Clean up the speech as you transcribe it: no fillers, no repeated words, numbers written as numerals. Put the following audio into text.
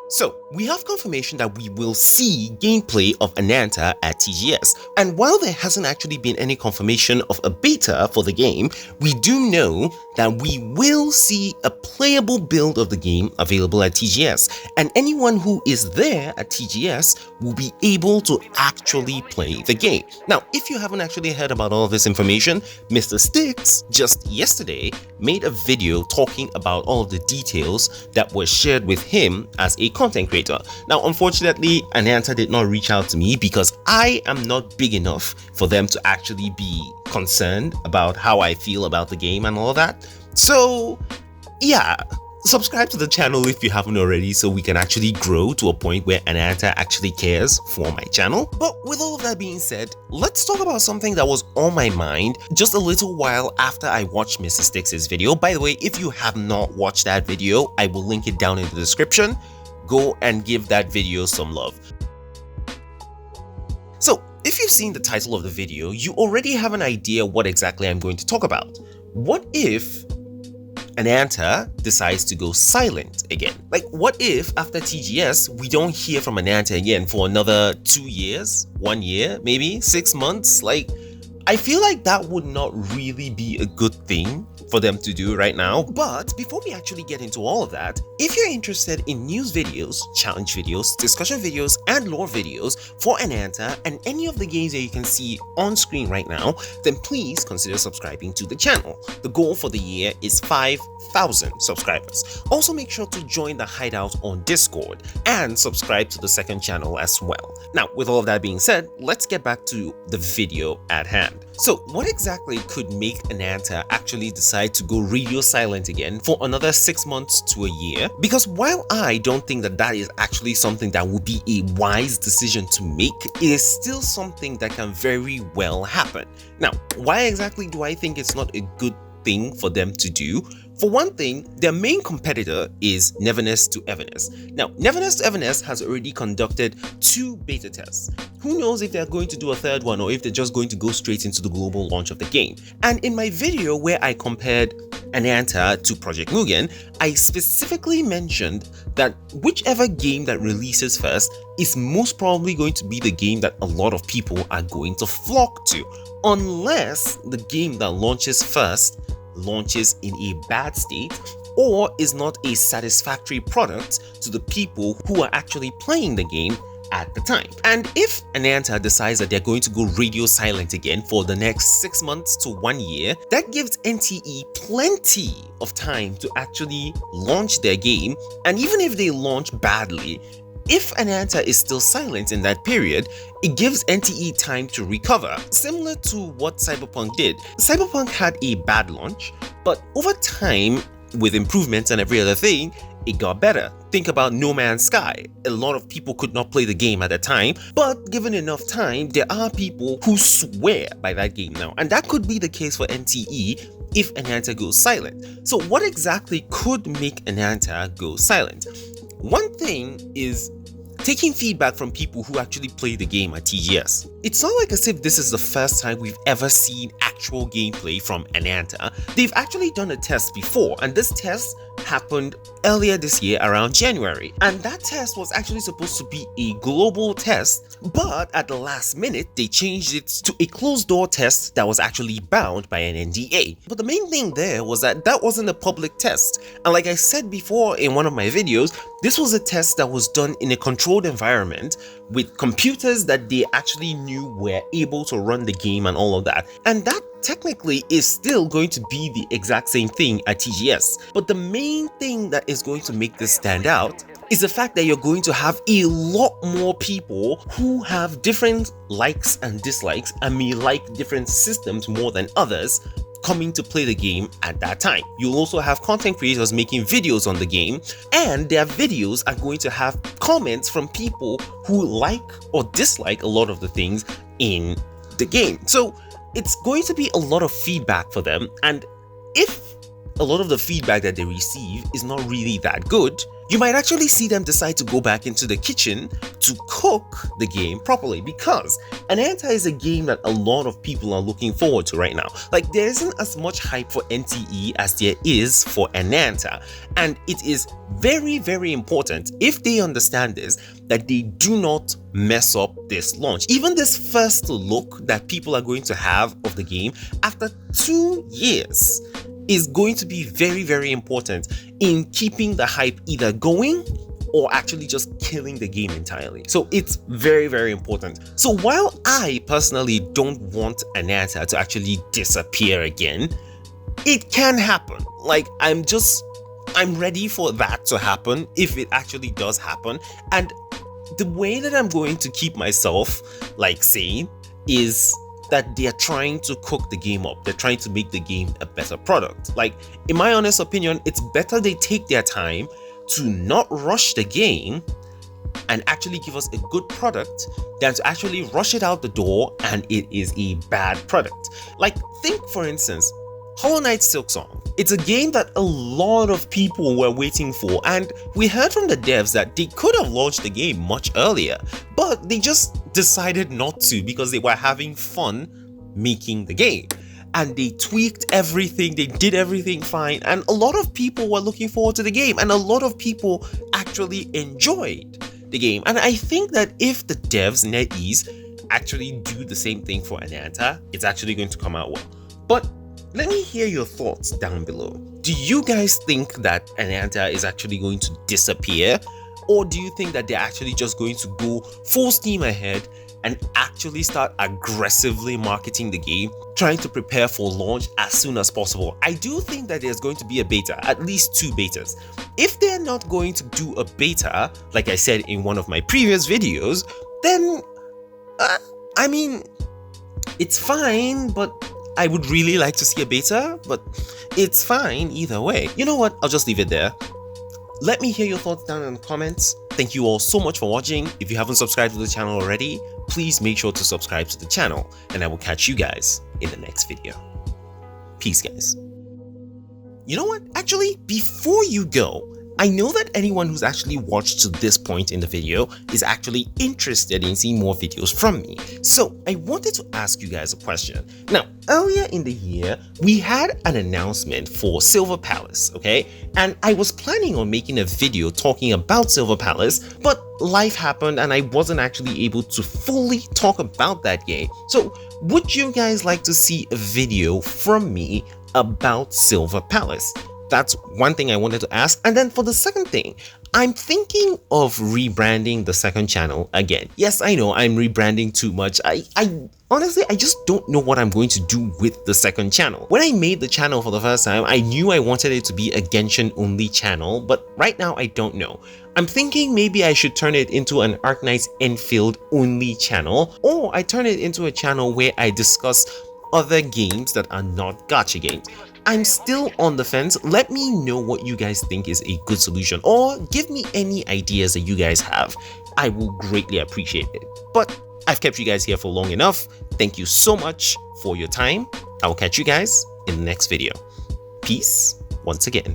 So, we have confirmation that we will see gameplay of Ananta at TGS, and while there hasn't actually been any confirmation of a beta for the game, we do know that we will see a playable build of the game available at TGS, and anyone who is there at TGS will be able to actually play the game. Now, if you haven't actually heard about all of this information, Mr. Sticks just yesterday made a video talking about all of the details that were shared with him as a content creator. Now, unfortunately, Ananta did not reach out to me because I am not big enough for them to actually be concerned about how I feel about the game and all that. So, yeah. Subscribe to the channel if you haven't already so we can actually grow to a point where Ananta actually cares for my channel. But with all of that being said, let's talk about something that was on my mind just a little while after I watched Mr. Sticks' video. By the way, if you have not watched that video, I will link it down in the description. Go and give that video some love. So, if you've seen the title of the video, you already have an idea what exactly I'm going to talk about. What if Ananta decides to go silent again? Like, what if after TGS we don't hear from Ananta again for another 2 years, 1 year, maybe 6 months? Like, I feel like that would not really be a good thing for them to do right now. But before we actually get into all of that, if you're interested in news videos, challenge videos, discussion videos, and lore videos for Ananta and any of the games that you can see on screen right now, then please consider subscribing to the channel. The goal for the year is 5,000 subscribers. Also make sure to join the hideout on Discord and subscribe to the second channel as well. Now, with all of that being said, let's get back to the video at hand. So, what exactly could make Ananta actually decide to go radio silent again for another 6 months to a year? Because while I don't think that that is actually something that would be a wise decision to make, it is still something that can very well happen. Now, why exactly do I think it's not a good thing for them to do? For one thing, their main competitor is Neverness to Everness. Now, Neverness to Everness has already conducted 2 beta tests. Who knows if they're going to do a third one or if they're just going to go straight into the global launch of the game. And in my video where I compared Ananta to Project Mugen, I specifically mentioned that whichever game that releases first is most probably going to be the game that a lot of people are going to flock to, unless the game that launches first launches in a bad state or is not a satisfactory product to the people who are actually playing the game at the time. And if Ananta decides that they're going to go radio silent again for the next 6 months to 1 year, that gives NTE plenty of time to actually launch their game. And even if they launch badly, if Ananta is still silent in that period, it gives NTE time to recover, similar to what Cyberpunk did. Cyberpunk had a bad launch, but over time, with improvements and every other thing, it got better. Think about No Man's Sky. A lot of people could not play the game at the time, but given enough time, there are people who swear by that game now. And that could be the case for NTE if Ananta goes silent. So what exactly could make Ananta go silent? One thing is taking feedback from people who actually play the game at TGS. It's not like as if this is the first time we've ever seen actual gameplay from Ananta. They've actually done a test before, and this test happened earlier this year around January. And that test was actually supposed to be a global test, but at the last minute, they changed it to a closed door test that was actually bound by an NDA. But the main thing there was that that wasn't a public test. And like I said before in one of my videos, this was a test that was done in a controlled environment with computers that they actually knew were able to run the game and all of that. And that technically is still going to be the exact same thing at TGS. But the main thing that is going to make this stand out is the fact that you're going to have a lot more people who have different likes and dislikes and may like different systems more than others coming to play the game at that time. You'll also have content creators making videos on the game, and their videos are going to have comments from people who like or dislike a lot of the things in the game. So it's going to be a lot of feedback for them, and if a lot of the feedback that they receive is not really that good, you might actually see them decide to go back into the kitchen to cook the game properly, because Ananta is a game that a lot of people are looking forward to right now. Like, there isn't as much hype for NTE as there is for Ananta, and it is very, very important, if they understand this, that they do not mess up this launch. Even this first look that people are going to have of the game after 2 years is going to be very, very important in keeping the hype either going or actually just killing the game entirely. So it's very, very important. So while I personally don't want Ananta to actually disappear again, it can happen. Like, I'm ready for that to happen if it actually does happen. And the way that I'm going to keep myself like sane is that they are trying to cook the game up. They're trying to make the game a better product. Like, in my honest opinion, it's better they take their time to not rush the game and actually give us a good product than to actually rush it out the door and it is a bad product. Like, think for instance, Hollow Knight Silksong. It's a game that a lot of people were waiting for, and we heard from the devs that they could have launched the game much earlier, but they just decided not to because they were having fun making the game. And they tweaked everything, they did everything fine, and a lot of people were looking forward to the game, and a lot of people actually enjoyed the game. And I think that if the devs, NetEase, actually do the same thing for Ananta, it's actually going to come out well. But let me hear your thoughts down below. Do you guys think that Ananta is actually going to disappear? Or do you think that they're actually just going to go full steam ahead and actually start aggressively marketing the game, trying to prepare for launch as soon as possible? I do think that there's going to be a beta, at least 2 betas. If they're not going to do a beta, like I said in one of my previous videos, then, I mean, it's fine, but I would really like to see a beta, but it's fine either way. You know what? I'll just leave it there. Let me hear your thoughts down in the comments. Thank you all so much for watching. If you haven't subscribed to the channel already, please make sure to subscribe to the channel, and I will catch you guys in the next video. Peace, guys. You know what? Actually, before you go, I know that anyone who's actually watched to this point in the video is actually interested in seeing more videos from me. So I wanted to ask you guys a question. Now, earlier in the year, we had an announcement for Silver Palace, okay? And I was planning on making a video talking about Silver Palace, but life happened and I wasn't actually able to fully talk about that game. So would you guys like to see a video from me about Silver Palace? That's one thing I wanted to ask. And then for the second thing, I'm thinking of rebranding the second channel again. Yes, I know I'm rebranding too much. I honestly, I just don't know what I'm going to do with the second channel. When I made the channel for the first time, I knew I wanted it to be a Genshin only channel, but right now I don't know. I'm thinking maybe I should turn it into an Arknights Enfield only channel, or I turn it into a channel where I discuss other games that are not gacha games. I'm still on the fence. Let me know what you guys think is a good solution, or give me any ideas that you guys have. I will greatly appreciate it. But I've kept you guys here for long enough. Thank you so much for your time. I will catch you guys in the next video. Peace once again.